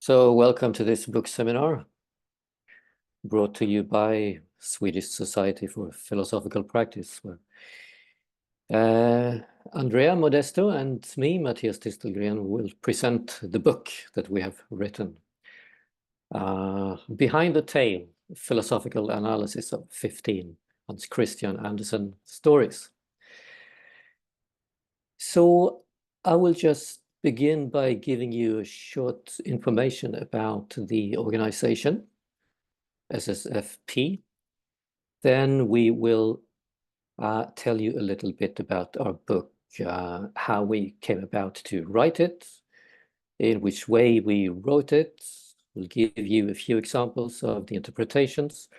So welcome to this book seminar brought to you by Swedish Society for Philosophical Practice, where Andrea Modesto and me, Mathias Tistelgren, will present the book that we have written. Behind the Tale, Philosophical Analysis of 15 Hans Christian Andersen Stories. So I will just begin by giving you a short information about the organization, SSFP. Then we will tell you a little bit about our book, how we came about to write it, in which way we wrote it. We'll give you a few examples of the interpretations,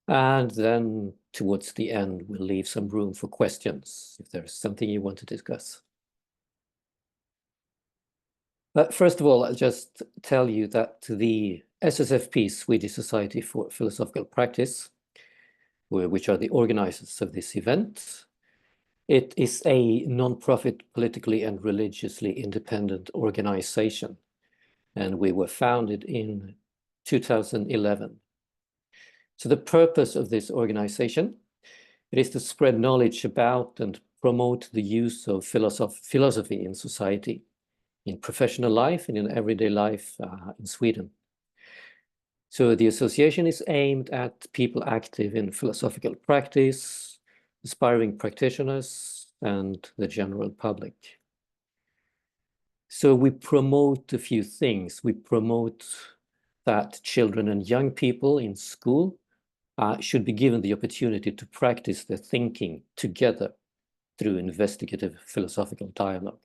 and then towards the end we'll leave some room for questions if there's something you want to discuss. But first of all, I'll just tell you that the SSFP, Swedish Society for Philosophical Practice, which are the organizers of this event, it is a non-profit, politically and religiously independent organization, and we were founded in 2011. So the purpose of this organization, it is to spread knowledge about and promote the use of philosophy in society, in professional life and in everyday life in Sweden. So the association is aimed at people active in philosophical practice, aspiring practitioners, and the general public. So we promote a few things. We promote that children and young people in school should be given the opportunity to practice their thinking together through investigative philosophical dialogue.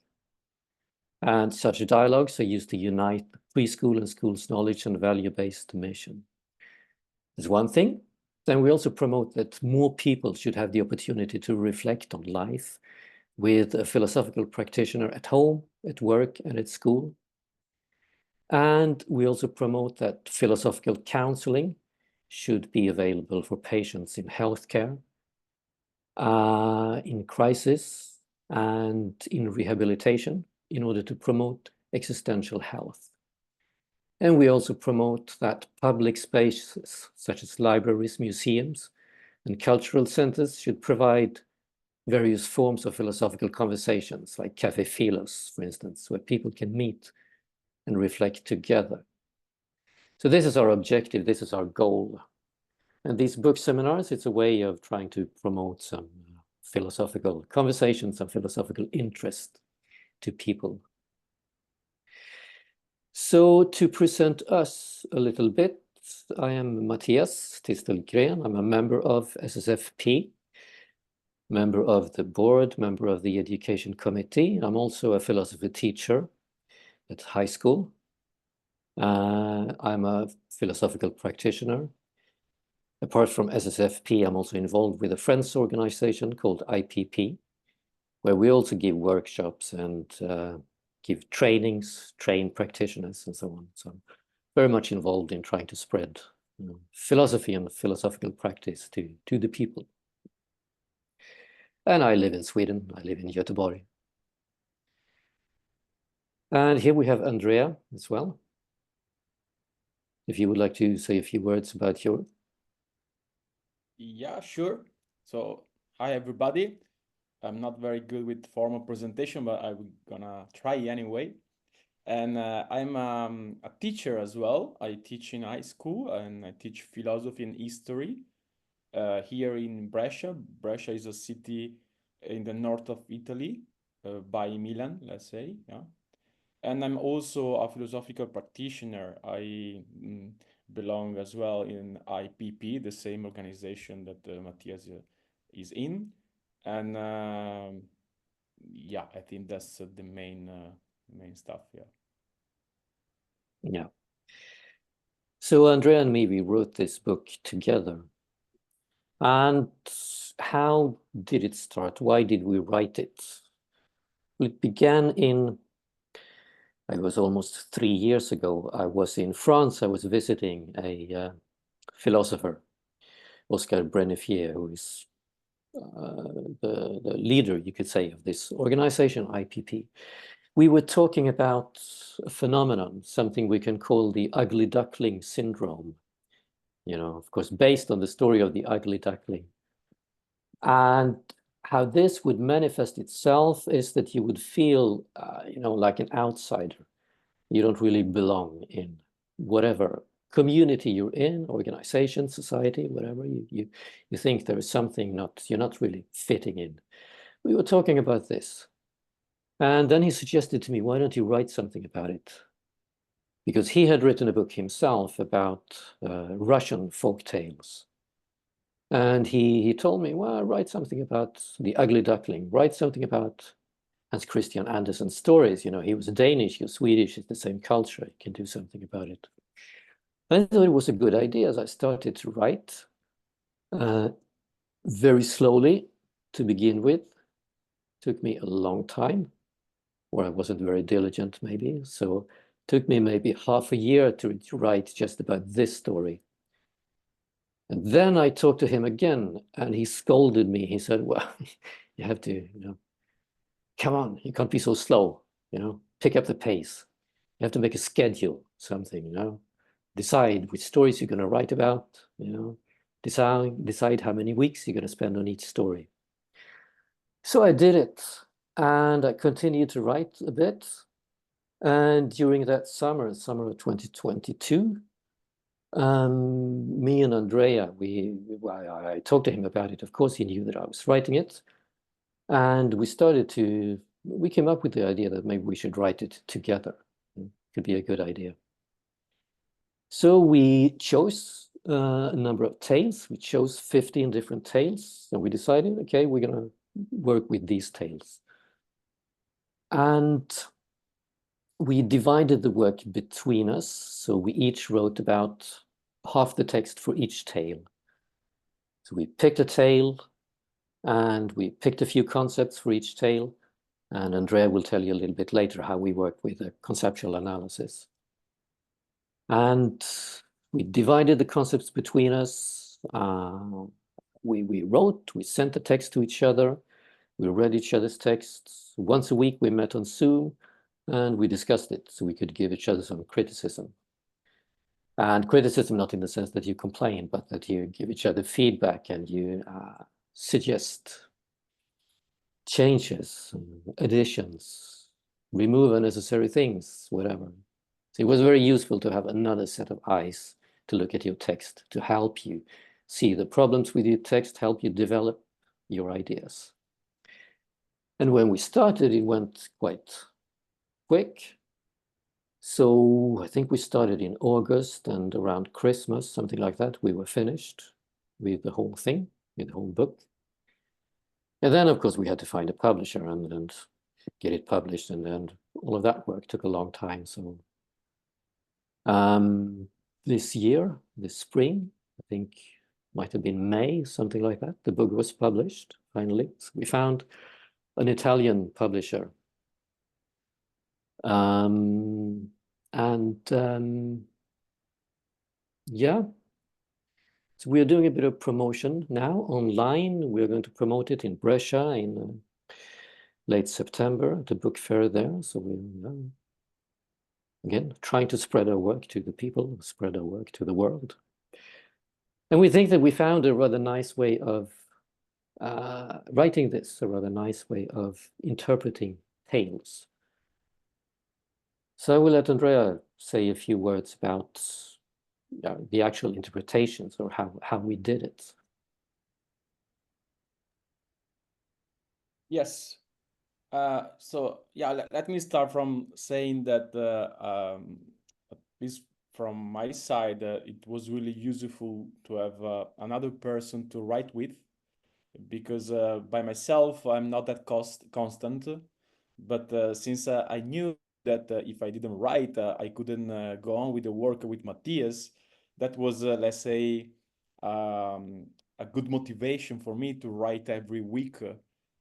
And such dialogues are used to unite preschool and school's knowledge and value-based mission. That's one thing. Then we also promote that more people should have the opportunity to reflect on life with a philosophical practitioner at home, at work, and at school. And we also promote that philosophical counseling should be available for patients in healthcare, in crisis, and in rehabilitation, in order to promote existential health. And we also promote that public spaces, such as libraries, museums, and cultural centers, should provide various forms of philosophical conversations, like Café Philos, for instance, where people can meet and reflect together. So this is our objective, this is our goal. And these book seminars, it's a way of trying to promote some philosophical conversations and philosophical interest to people. So to present us a little bit, I am Mathias Tistelgren. I'm a member of SSFP, member of the board, member of the education committee. I'm also a philosophy teacher at high school. I'm a philosophical practitioner. Apart from SSFP, I'm also involved with a friends organization called IPP, where we also give workshops and give trainings, train practitioners, and so on. So I'm very much involved in trying to spread philosophy and philosophical practice to the people. And I live in Sweden. I live in Göteborg. And here we have Andrea as well. If you would like to say a few words about your... Yeah, sure. So, hi everybody. I'm not very good with formal presentation, but I'm gonna try anyway. And I'm a teacher as well. I teach in high school and I teach philosophy and history here in Brescia. Brescia is a city in the north of Italy, by Milan, let's say. Yeah. And I'm also a philosophical practitioner. I belong as well in IPP, the same organization that Matthias is in. And yeah, I think that's the main stuff. Yeah. Yeah. So Andrea and me, we wrote this book together. And how did it start? Why did we write it? It began in, it was almost 3 years ago. I was in France. I was visiting a philosopher, Oscar Brennefier, who is the leader, you could say, of this organization, IPP. we were talking about a phenomenon, something we can call the ugly duckling syndrome, of course, based on the story of the ugly duckling. And how this would manifest itself is that you would feel, like an outsider. You don't really belong in whatever community you're in, organization, society, whatever. You think there is something you're not really fitting in. We were talking about this. And then he suggested to me, why don't you write something about it? Because he had written a book himself about Russian folk tales. And he told me, well, write something about the ugly duckling, write something about Hans Christian Andersen's stories. He was Danish, you're Swedish, it's the same culture, you can do something about it. I thought it was a good idea as I started to write very slowly to begin with. Took me a long time, or I wasn't very diligent maybe. So it took me maybe half a year to write just about this story. And then I talked to him again and he scolded me. He said, well, you have to, come on, you can't be so slow, pick up the pace. You have to make a schedule, something, decide which stories you're going to write about, decide how many weeks you're going to spend on each story. So I did it, and I continued to write a bit. And during that summer of 2022, me and Andrea, I talked to him about it. Of course, he knew that I was writing it. And we came up with the idea that maybe we should write it together. It could be a good idea. So we chose a number of tales. We chose 15 different tales. And we decided, okay, we're going to work with these tales. And we divided the work between us. So we each wrote about half the text for each tale. So we picked a tale and we picked a few concepts for each tale. And Andrea will tell you a little bit later how we work with the conceptual analysis. And we divided the concepts between us. We wrote, we sent the text to each other. We read each other's texts. Once a week, we met on Zoom and we discussed it so we could give each other some criticism. And criticism, not in the sense that you complain, but that you give each other feedback and you suggest changes, additions, remove unnecessary things, whatever. So it was very useful to have another set of eyes to look at your text, to help you see the problems with your text, help you develop your ideas. And when we started, it went quite quick. So I think we started in August, and around Christmas, something like that, we were finished with the whole thing, with the whole book. And then, of course, we had to find a publisher and get it published, and then all of that work took a long time. So this year, this spring, I think might have been May, something like that, the book was published finally. So we found an Italian publisher. Yeah, so we're doing a bit of promotion now online. We're going to promote it in Brescia in late September at the book fair there. So we're again trying to spread our work to the people, spread our work to the world. And we think that we found a rather nice way of writing this, a rather nice way of interpreting tales. So I will let Andrea say a few words about the actual interpretations, or how we did it. Yes. So yeah, let me start from saying that at least from my side, it was really useful to have another person to write with, because by myself I'm not that constant. But since I knew that if I didn't write, I couldn't go on with the work with Mathias, that was, let's say, a good motivation for me to write every week,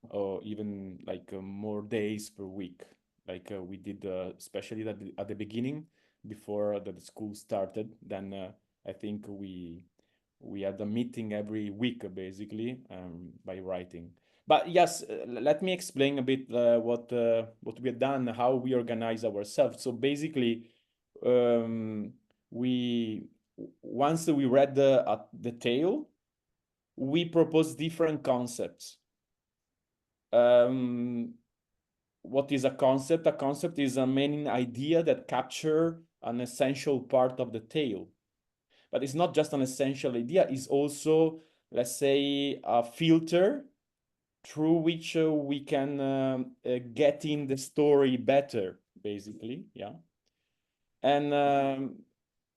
or even like more days per week, like we did, especially at the beginning, before the school started. Then I think we had a meeting every week, basically, by writing. But yes, let me explain a bit what we have done, how we organize ourselves. So basically, we once we read the tale, we propose different concepts. What is a concept? A concept is a main idea that capture an essential part of the tale. But it's not just an essential idea, it's also, let's say, a filter through which we can get in the story better, basically, yeah. And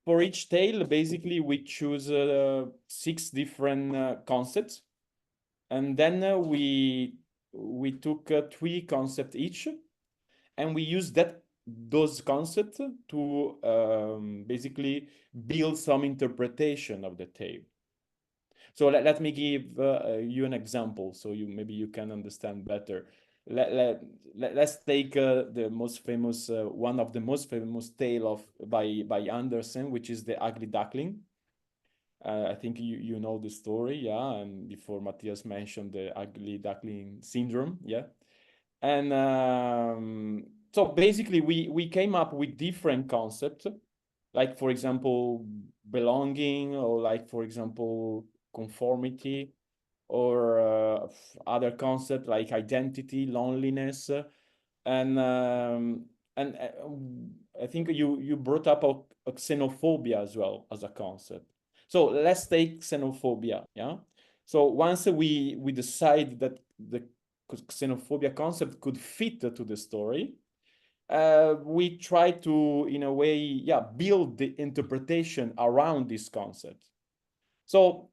for each tale, basically, we choose 6 different concepts, and then we took 3 concepts each, and we used those concepts to basically build some interpretation of the tale. So let me give you an example, so maybe you can understand better. Let's take the most famous, one of the most famous tale by Andersen, which is The Ugly Duckling. I think you know the story, yeah. And before Matthias mentioned the ugly duckling syndrome, yeah. And so basically, we came up with different concepts, like for example, belonging, or like for example, conformity, or other concepts like identity, loneliness, and I think you brought up a xenophobia as well as a concept. So let's take xenophobia, yeah. So once we decide that the xenophobia concept could fit to the story, we try to, in a way, yeah, build the interpretation around this concept. So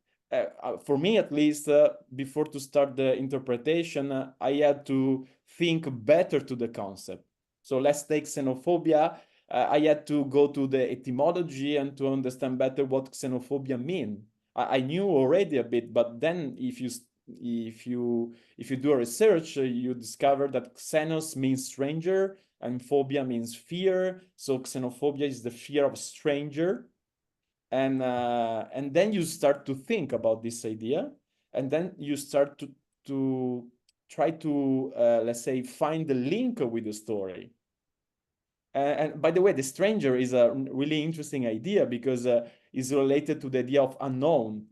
for me, at least, before to start the interpretation, I had to think better to the concept. So let's take xenophobia. I had to go to the etymology and to understand better what xenophobia mean. I knew already a bit, but then if you do a research, you discover that xenos means stranger and phobia means fear. So xenophobia is the fear of stranger. And then you start to think about this idea, and then you start to try to let's say, find the link with the story. And by the way, the stranger is a really interesting idea because it's related to the idea of unknown.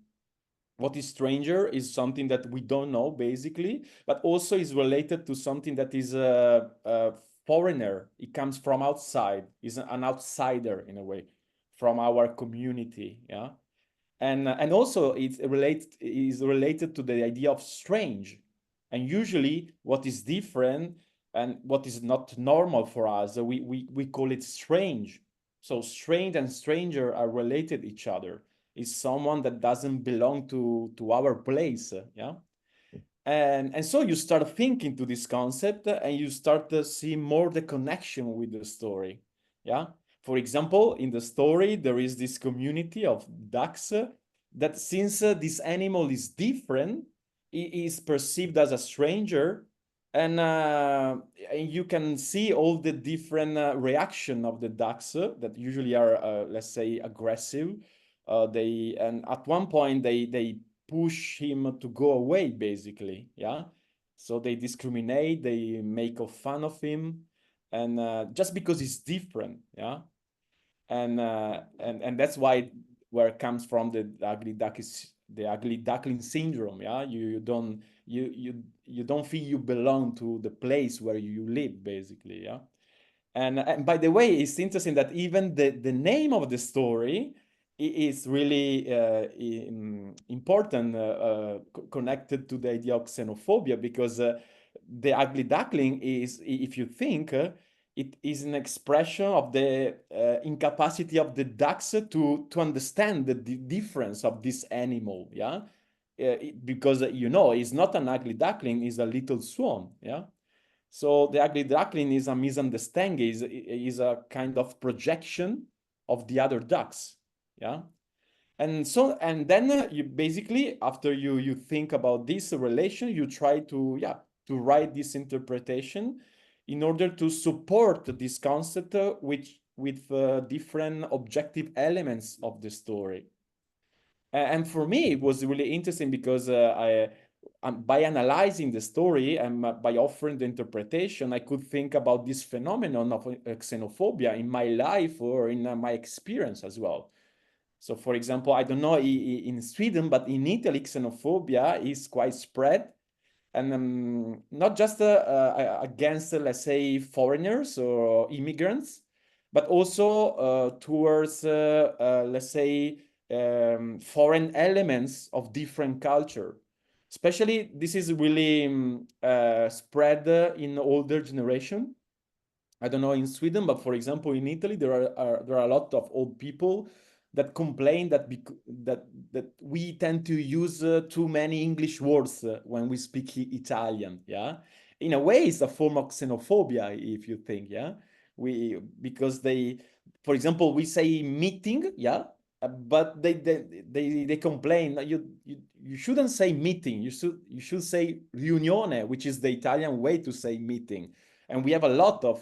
What is stranger is something that we don't know, basically, but also is related to something that is a foreigner. It comes from outside, is an outsider in a way, from our community, yeah. And also is related to the idea of strange. And usually what is different and what is not normal for us, we call it strange. So strange and stranger are related each other. Is someone that doesn't belong to our place, yeah. And so you start thinking to this concept, and you start to see more the connection with the story, yeah. For example, in the story, there is this community of ducks that, since this animal is different, it is perceived as a stranger, and you can see all the different reaction of the ducks that usually are, let's say, aggressive. And at one point they push him to go away, basically, yeah. So they discriminate, they make fun of him, and just because he's different, yeah. And that's where it comes from the ugly duckling syndrome, yeah. You don't feel you belong to the place where you live, basically, yeah. And by the way, it's interesting that even the name of the story is really important, connected to the idea of xenophobia, because the ugly duckling is, if you think, it is an expression of the incapacity of the ducks to understand the difference of this animal, yeah. Because it's not an ugly duckling, it's a little swan, yeah. So the ugly duckling is a misunderstanding, is a kind of projection of the other ducks, yeah. And then you basically, after you think about this relation, you try to write this interpretation in order to support this concept with different objective elements of the story. And for me, it was really interesting because by analyzing the story and by offering the interpretation, I could think about this phenomenon of xenophobia in my life or in my experience as well. So, for example, I don't know in Sweden, but in Italy, xenophobia is quite spread. And not just against, let's say, foreigners or immigrants, but also towards, let's say, foreign elements of different culture. Especially, this is really spread in older generation. I don't know in Sweden, but for example, in Italy, there are a lot of old people that complain that that we tend to use too many English words when we speak Italian. Yeah, in a way, it's a form of xenophobia, if you think. Yeah, because they, for example, we say meeting. Yeah. But they complain that you shouldn't say meeting. You should say riunione, which is the Italian way to say meeting. And we have a lot of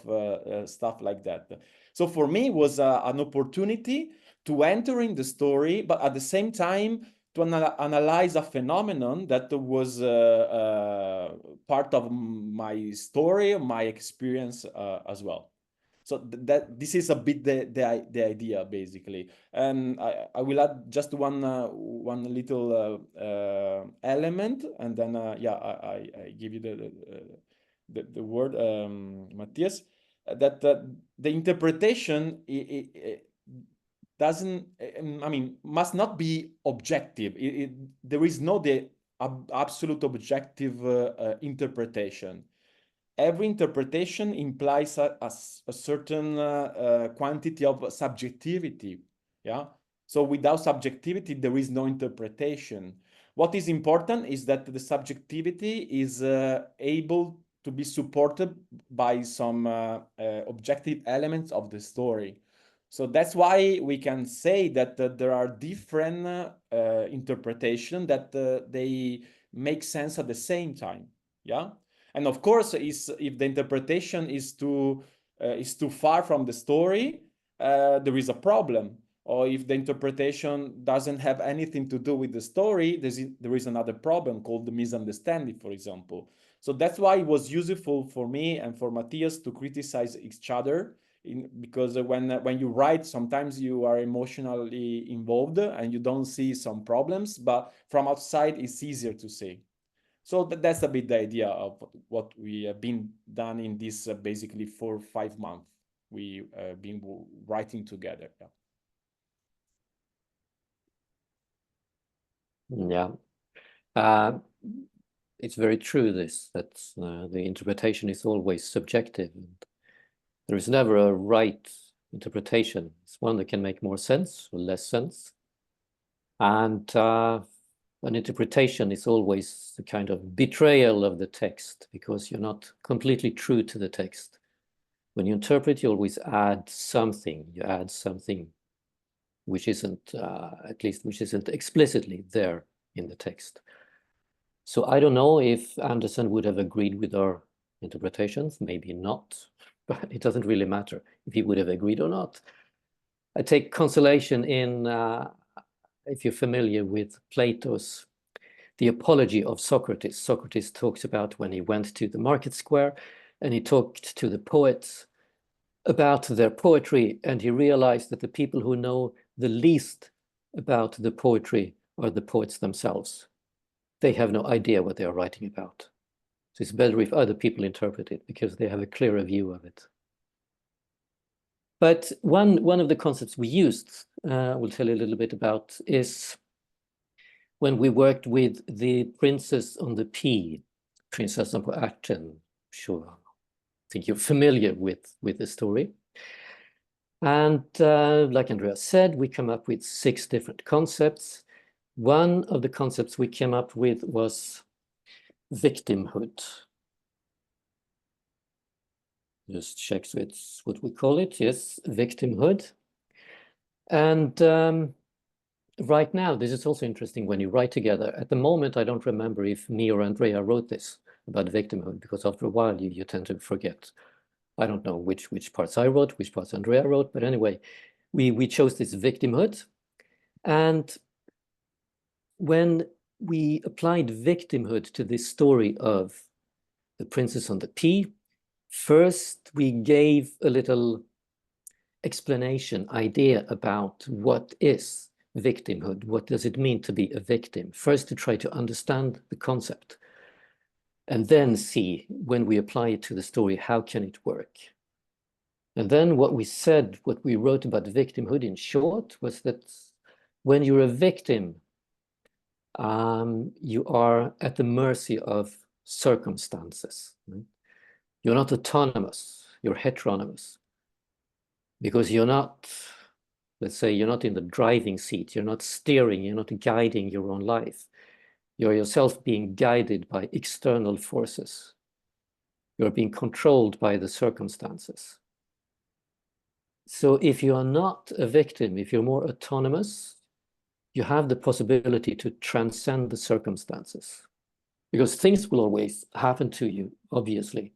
stuff like that. So for me, it was an opportunity to enter in the story, but at the same time to analyze a phenomenon that was part of my story, my experience as well. So that this is a bit the idea basically, and I will add just one little element, and then yeah, I give you the word, Matthias, that the interpretation doesn't, I mean, must not be objective. There is no the absolute objective interpretation. Every interpretation implies a certain quantity of subjectivity. Yeah. So without subjectivity, there is no interpretation. What is important is that the subjectivity is able to be supported by some objective elements of the story. So that's why we can say that there are different interpretations that they make sense at the same time. Yeah. And of course, if the interpretation is too far from the story, there is a problem. Or if the interpretation doesn't have anything to do with the story, there is another problem called the misunderstanding, for example. So that's why it was useful for me and for Matthias to criticize each other, because when you write, sometimes you are emotionally involved and you don't see some problems, but from outside it's easier to see. So that's a bit the idea of what we have been done in this basically 4 or 5 months. We been writing together. Yeah. It's very true that the interpretation is always subjective. And there is never a right interpretation. It's one that can make more sense or less sense. And an interpretation is always a kind of betrayal of the text because you're not completely true to the text. When you interpret, you always add something. You add something which isn't, at least which isn't explicitly there in the text. So I don't know if Anderson would have agreed with our interpretations, maybe not, but it doesn't really matter if he would have agreed or not. I take consolation in, if you're familiar with Plato's The Apology of Socrates. Socrates talks about when he went to the market square and he talked to the poets about their poetry, and he realized that the people who know the least about the poetry are the poets themselves. They have no idea what they are writing about. So it's better if other people interpret it because they have a clearer view of it. But one of the concepts we used, we'll tell you a little bit about, is when we worked with the Princess on the P, Princess på ärten. Sure, I think you're familiar with the story. And like Andrea said, we come up with 6 different concepts. One of the concepts we came up with was victimhood. Just check, so it's what we call it, yes, victimhood. And right now, this is also interesting when you write together. At the moment, I don't remember if me or Andrea wrote this about victimhood, because after a while you tend to forget. I don't know which parts I wrote, which parts Andrea wrote, but anyway, we chose this victimhood. And when we applied victimhood to this story of the princess on the pea. First, we gave a little explanation, idea about what is victimhood, what does it mean to be a victim? First, to try to understand the concept, and then see, when we apply it to the story, how can it work? And then what we said, what we wrote about victimhood in short, was that when you're a victim, you are at the mercy of circumstances. Right? You're not autonomous, you're heteronomous. Because you're not, let's say, you're not in the driving seat, you're not steering, you're not guiding your own life. You're yourself being guided by external forces. You're being controlled by the circumstances. So if you are not a victim, if you're more autonomous, you have the possibility to transcend the circumstances. Because things will always happen to you, obviously.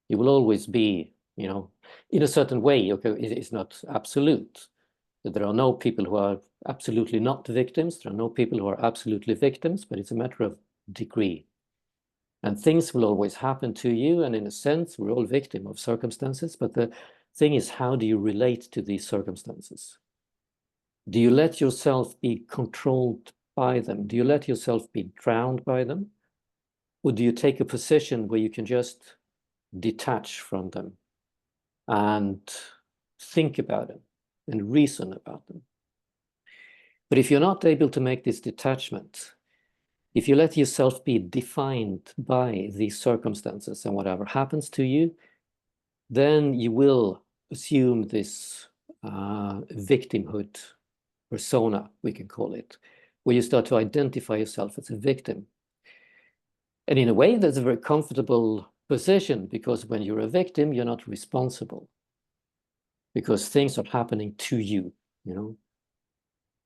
You will always be, you know, in a certain way. Okay, it's not absolute. There are no people who are absolutely not victims. There are no people who are absolutely victims, but it's a matter of degree. And things will always happen to you. And in a sense, we're all victim of circumstances. But the thing is, how do you relate to these circumstances? Do you let yourself be controlled by them? Do you let yourself be drowned by them? Or do you take a position where you can just detach from them and think about them and reason about them? But if you're not able to make this detachment, if you let yourself be defined by these circumstances and whatever happens to you, then you will assume this victimhood persona, we can call it, where you start to identify yourself as a victim. And in a way, that's a very comfortable position, because when you're a victim, you're not responsible, because things are happening to you, you know.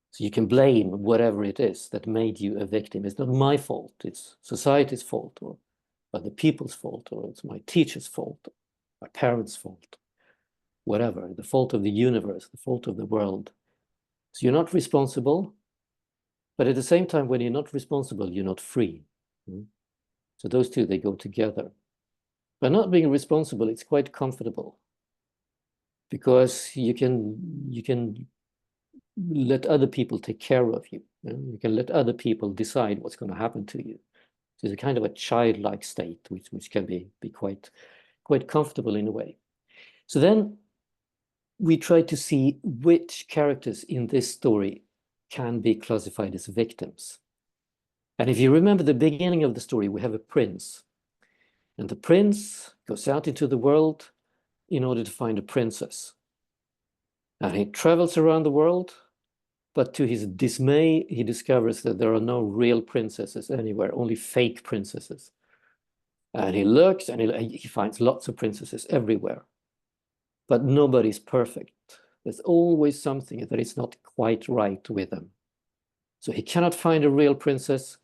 So you can blame whatever it is that made you a victim. It's not my fault, it's society's fault, or other people's fault, or it's my teacher's fault, or my parents' fault, whatever, the fault of the universe, the fault of the world. So you're not responsible, but at the same time, when you're not responsible, you're not free. So those two, they go together. By not being responsible, it's quite comfortable, because you can let other people take care of you. You can let other people decide what's going to happen to you. So it's a kind of a childlike state, which can be quite comfortable in a way. So then we try to see which characters in this story can be classified as victims. And if you remember the beginning of the story, we have a prince. And the prince goes out into the world in order to find a princess. And he travels around the world, but to his dismay, he discovers that there are no real princesses anywhere, only fake princesses. And he looks and he finds lots of princesses everywhere, but nobody's perfect. There's always something that is not quite right with them. So he cannot find a real princess.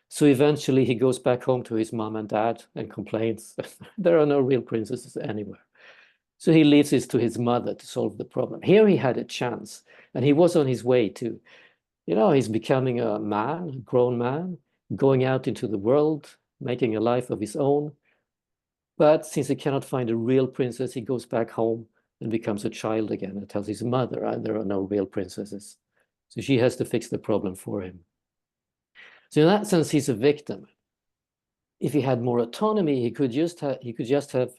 So eventually he goes back home to his mom and dad and complains, there are no real princesses anywhere. So he leaves this to his mother to solve the problem. Here he had a chance, and he was on his way to, you know, he's becoming a man, a grown man, going out into the world, making a life of his own. But since he cannot find a real princess, he goes back home and becomes a child again and tells his mother, there are no real princesses. So she has to fix the problem for him. So in that sense, he's a victim. If he had more autonomy, he could just have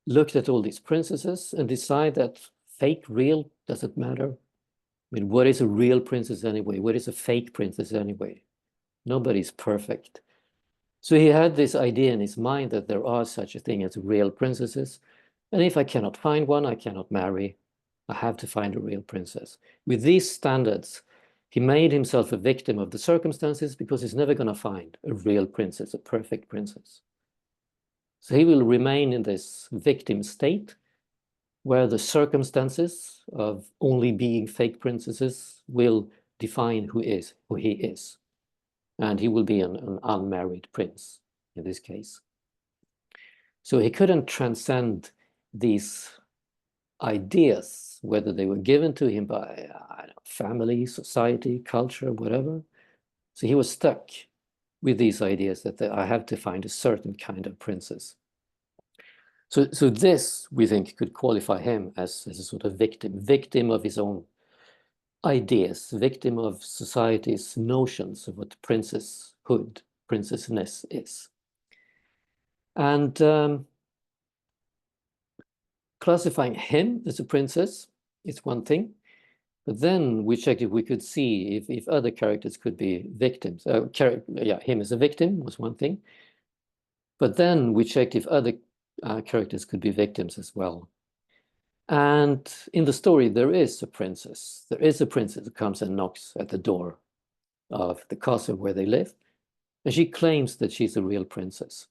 looked at all these princesses and decide that fake, real, doesn't matter. I mean, what is a real princess anyway? What is a fake princess anyway? Nobody's perfect. So he had this idea in his mind that there are such a thing as real princesses. And if I cannot find one, I cannot marry. I have to find a real princess. With these standards, he made himself a victim of the circumstances, because he's never going to find a real princess, a perfect princess. So he will remain in this victim state, where the circumstances of only being fake princesses will define who he is. And he will be an unmarried prince in this case. So he couldn't transcend these ideas, whether they were given to him by family, society, culture, whatever. So he was stuck with these ideas that I have to find a certain kind of princess. So this, we think, could qualify him as a sort of victim of his own ideas, victim of society's notions of what princesshood, princessness is. And classifying him as a princess is one thing, but then we checked if we could see if other characters could be victims. Him as a victim was one thing, but then we checked if other characters could be victims as well. And in the story, there is a princess. There is a princess who comes and knocks at the door of the castle where they live, and she claims that she's a real princess.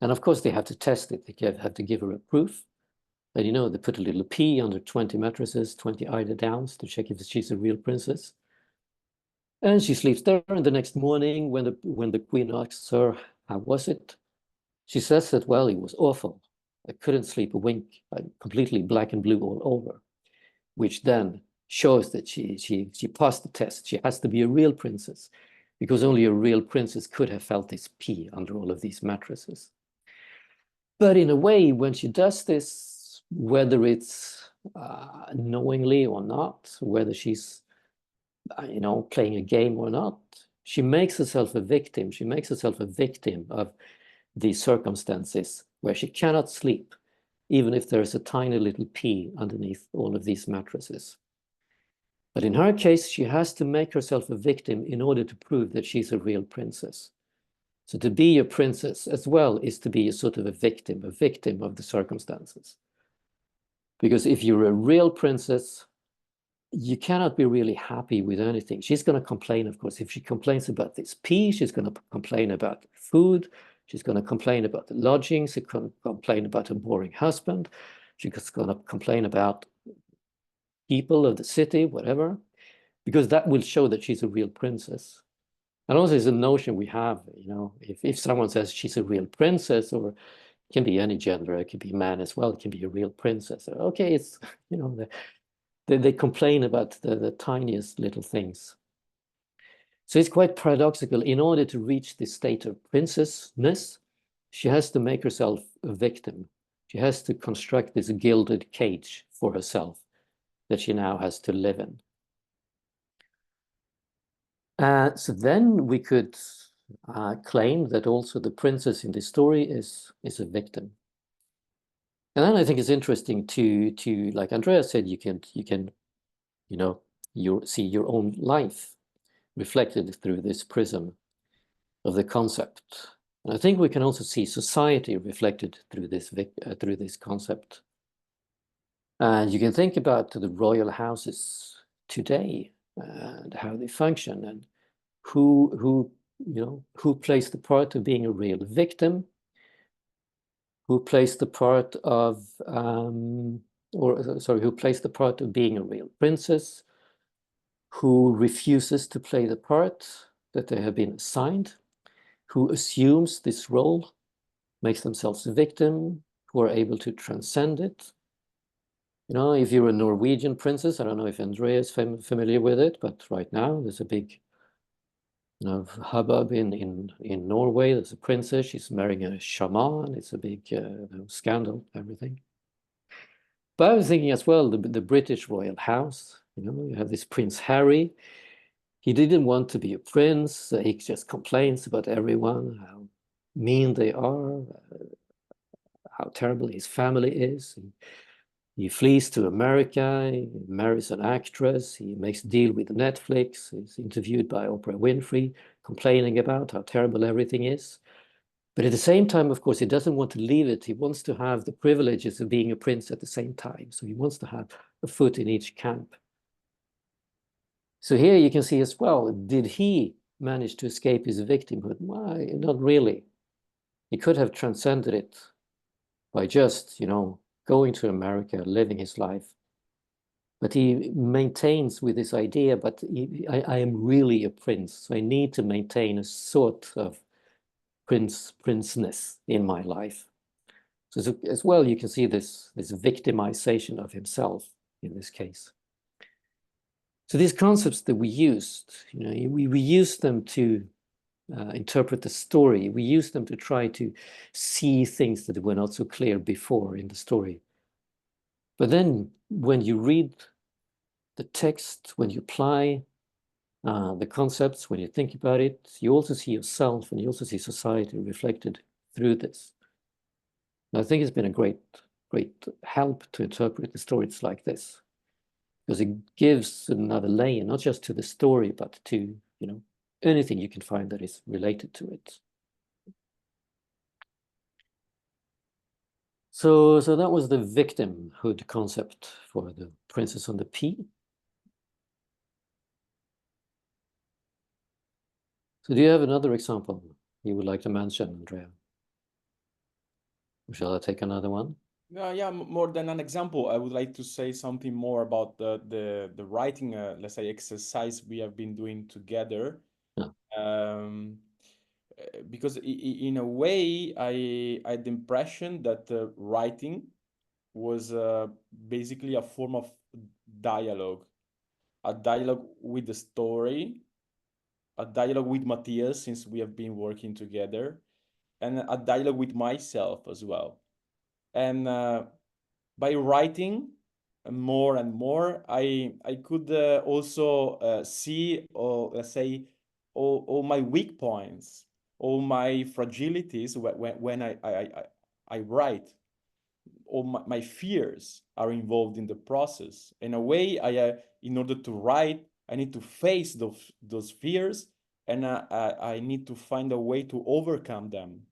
And of course, they have to test it. They have to give her a proof. And you know, they put a little pea under 20 mattresses, 20 eider downs to check if she's a real princess. And she sleeps there. And the next morning, when the queen asks her, how was it? She says that, well, it was awful. I couldn't sleep a wink. I'm completely black and blue all over, which then shows that she passed the test. She has to be a real princess, because only a real princess could have felt this pea under all of these mattresses. But in a way, when she does this, whether it's knowingly or not, whether she's playing a game or not, she makes herself a victim. She makes herself a victim of these circumstances where she cannot sleep, even if there's a tiny little pea underneath all of these mattresses. But in her case, she has to make herself a victim in order to prove that she's a real princess. So to be a princess as well is to be a sort of a victim of the circumstances. Because if you're a real princess, you cannot be really happy with anything. She's going to complain, of course. If she complains about this pea, she's going to complain about food. She's going to complain about the lodging. She's going to complain about a boring husband. She's going to complain about people of the city, whatever, because that will show that she's a real princess. And also, it's a notion we have, if someone says she's a real princess, or it can be any gender, it can be man as well, it can be a real princess. Okay, it's, they complain about the tiniest little things. So it's quite paradoxical. In order to reach this state of princessness, she has to make herself a victim. She has to construct this gilded cage for herself that she now has to live in. So then we could claim that also the princess in this story is a victim. And then I think it's interesting to like Andrea said, you can see your own life reflected through this prism of the concept. And I think we can also see society reflected through this concept. And you can think about the royal houses today and how they function, and who plays the part of being a real victim, who plays the part of who plays the part of being a real princess, who refuses to play the part that they have been assigned, who assumes this role, makes themselves a victim, who are able to transcend it. If you're a Norwegian princess, I don't know if Andrea is familiar with it, but right now there's a big hubbub in Norway. There's a princess, she's marrying a shaman. It's a big scandal, everything. But I was thinking as well, the British royal house, you have this Prince Harry. He didn't want to be a prince. So he just complains about everyone, how mean they are, how terrible his family is. He flees to America, he marries an actress, he makes a deal with Netflix, he's interviewed by Oprah Winfrey, complaining about how terrible everything is. But at the same time, of course, he doesn't want to leave it. He wants to have the privileges of being a prince at the same time. So he wants to have a foot in each camp. So here you can see as well, did he manage to escape his victimhood? Why, not really. He could have transcended it by just, going to America, living his life. But he maintains with this idea, but I am really a prince, so I need to maintain a sort of princeness in my life. So as well, you can see this victimization of himself in this case. So these concepts that we used, we used them to interpret the story. We used them to try to see things that were not so clear before in the story. But then when you read the text, when you apply the concepts, when you think about it, you also see yourself and you also see society reflected through this. And I think it's been a great help to interpret the stories like this, because it gives another layer, not just to the story, but to, anything you can find that is related to it. So that was the victimhood concept for the Princess on the Pea. So do you have another example you would like to mention, Andrea? Or shall I take another one? Yeah, more than an example, I would like to say something more about the writing, let's say, exercise we have been doing together. Yeah. Because in a way, I had the impression that writing was basically a form of dialogue, a dialogue with the story, a dialogue with Mathias, since we have been working together, and a dialogue with myself as well. And by writing more and more, I could also see, or let's say, all my weak points, all my fragilities when I write. All my fears are involved in the process. In a way, in order to write, I need to face those fears, and I need to find a way to overcome them.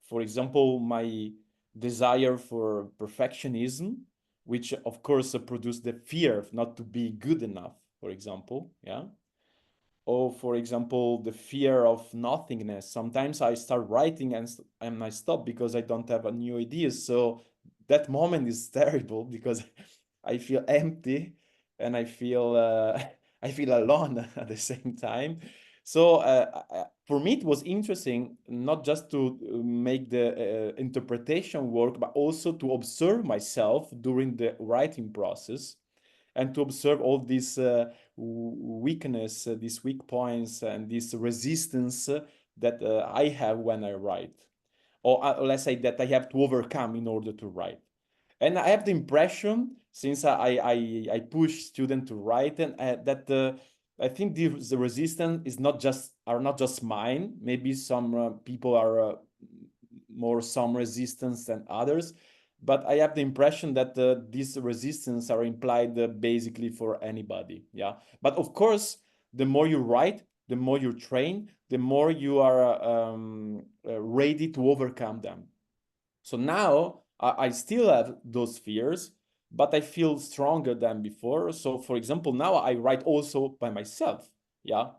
For example, my desire for perfectionism, which of course produced the fear of not to be good enough, for example, yeah. Or for example, the fear of nothingness. Sometimes I start writing and I stop because I don't have a new ideas. So that moment is terrible because I feel empty and I feel I feel alone at the same time. So for me, it was interesting not just to make the interpretation work, but also to observe myself during the writing process and to observe all these weakness, these weak points, and this resistance that I have when I write, or let's say that I have to overcome in order to write. And I have the impression, since I push students to write, and that I think the resistance is not just mine. Maybe some people are more some resistance than others, but I have the impression that these resistance are implied basically for anybody. Yeah, but of course, the more you write, the more you train, the more you are ready to overcome them. So now I still have those fears, but I feel stronger than before. So for example, now I write also by myself, yeah,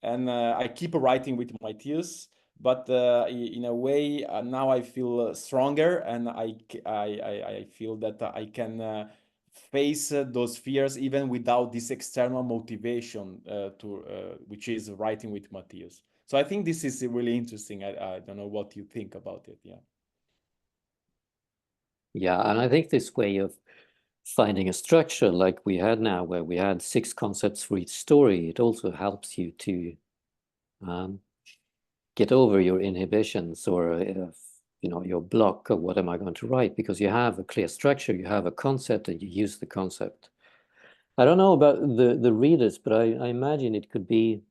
and I keep writing with Mathias, but in a way now I feel stronger, and I feel that I can face those fears even without this external motivation which is writing with Mathias. So I think this is really interesting. I don't know what you think about it. Yeah. Yeah, and I think this way of finding a structure like we had now, where we had 6 concepts for each story, it also helps you to get over your inhibitions or your block of what am I going to write, because you have a clear structure, you have a concept, and you use the concept. I don't know about the readers, but I imagine it could be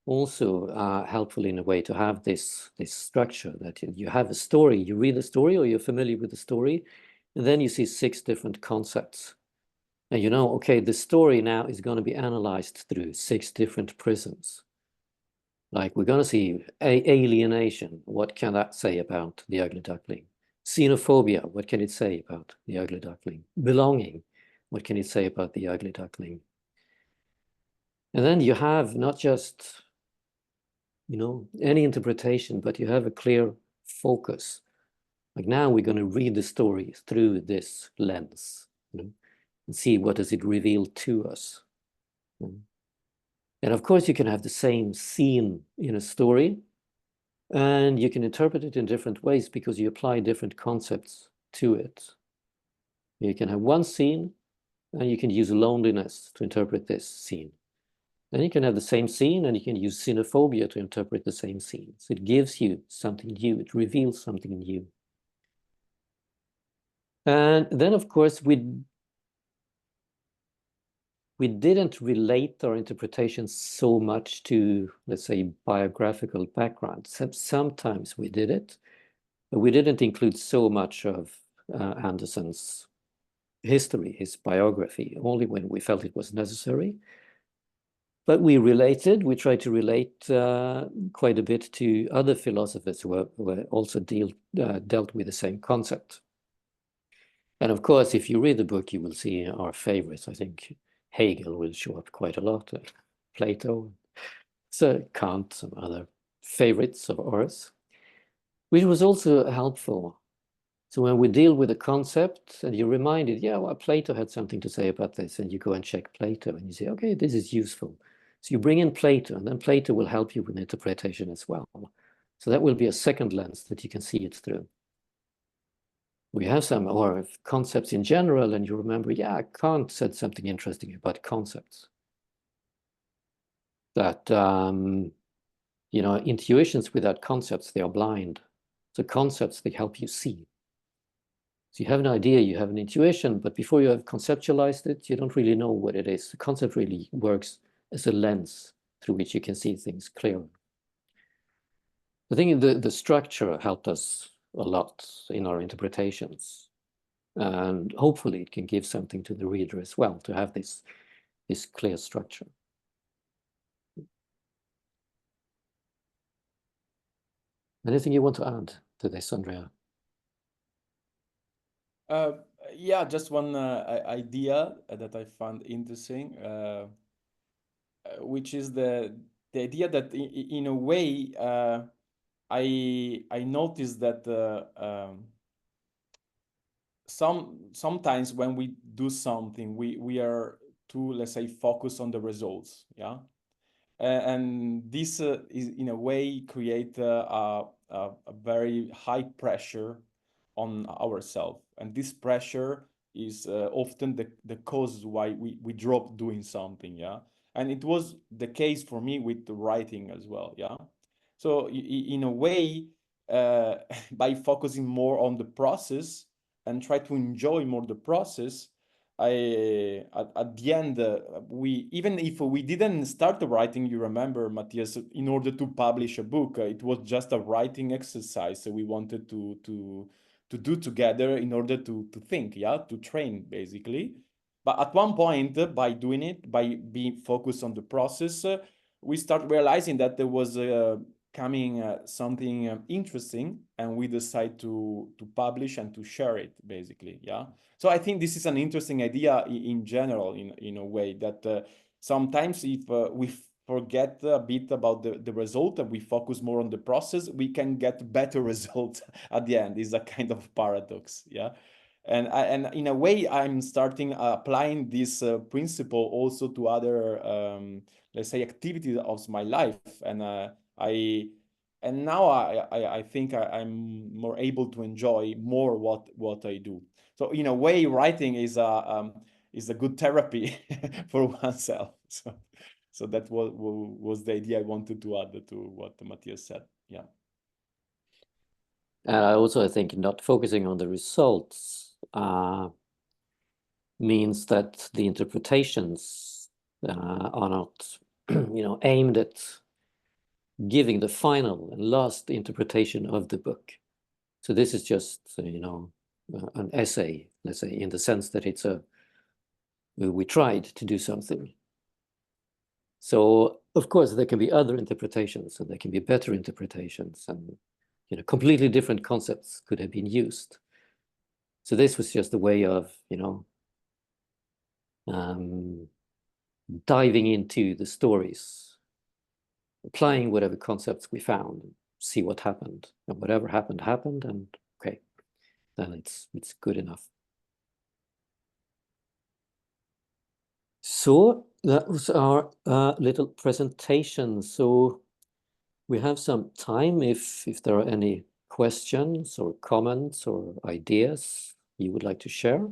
also helpful in a way to have this structure, that you have a story, you read the story, or you're familiar with the story, and then you see 6 different concepts. And okay, the story now is going to be analyzed through 6 different prisms. Like we're going to see alienation. What can that say about the ugly duckling? Xenophobia. What can it say about the ugly duckling? Belonging. What can it say about the ugly duckling? And then you have not just, any interpretation, but you have a clear focus. Like now we're going to read the story through this lens, and see what does it reveal to us. And of course, you can have the same scene in a story, and you can interpret it in different ways because you apply different concepts to it. You can have one scene, and you can use loneliness to interpret this scene. Then you can have the same scene and you can use xenophobia to interpret the same scene. So it gives you something new, it reveals something new. And then, of course, we didn't relate our interpretations so much to, let's say, biographical background. Sometimes we did it, but we didn't include so much of Andersen's history, his biography, only when we felt it was necessary. But we tried to relate quite a bit to other philosophers who also dealt with the same concept. And of course, if you read the book, you will see our favorites. I think Hegel will show up quite a lot, Plato, so Kant, some other favorites of ours, which was also helpful. So when we deal with a concept and you're reminded, yeah, well, Plato had something to say about this, and you go and check Plato and you say, okay, this is useful. So you bring in Plato, and then Plato will help you with interpretation as well. So that will be a second lens that you can see it through. We have some or concepts in general, and you remember, yeah, Kant said something interesting about concepts. That, you know, intuitions without concepts, they are blind. So concepts, they help you see. So you have an idea, you have an intuition, but before you have conceptualized it, you don't really know what it is. The concept really works as a lens through which you can see things clearly. I think the structure helped us a lot in our interpretations. And hopefully it can give something to the reader as well, to have this clear structure. Anything you want to add to this, Andrea? Yeah, just one idea that I found interesting, which is the idea that in a way I noticed that sometimes when we do something, we are too, let's say, focused on the results, yeah. And this is in a way create a very high pressure on ourselves, and this pressure is often the cause why we drop doing something, yeah. And it was the case for me with the writing as well, yeah. So in a way, by focusing more on the process and try to enjoy more the process, at the end, we, even if we didn't start the writing, you remember, Matthias, in order to publish a book, it was just a writing exercise. So we wanted to do together in order to think, yeah, to train basically. But at one point, by doing it, by being focused on the process, we start realizing that there was coming something interesting, and we decide to publish and to share it basically, yeah. So I think this is an interesting idea in general, in a way that sometimes if we forget a bit about the result and we focus more on the process, we can get better results at the end. Is a kind of paradox, yeah. And in a way, I'm starting applying this principle also to other, let's say, activities of my life, and now I think I'm more able to enjoy more what I do. So in a way, writing is a good therapy for oneself. So that was the idea I wanted to add to what Matthias said. Yeah. Also, I think not focusing on the results means that the interpretations are not, you know, aimed at giving the final and last interpretation of the book. So this is just, you know, an essay, let's say, in the sense that it's we tried to do something. So of course there can be other interpretations, and there can be better interpretations, and, you know, completely different concepts could have been used. So this was just a way of, you know, diving into the stories, applying whatever concepts we found, see what happened, and whatever happened, and okay, then it's good enough. So that was our little presentation. So we have some time if there are any questions or comments or ideas you would like to share.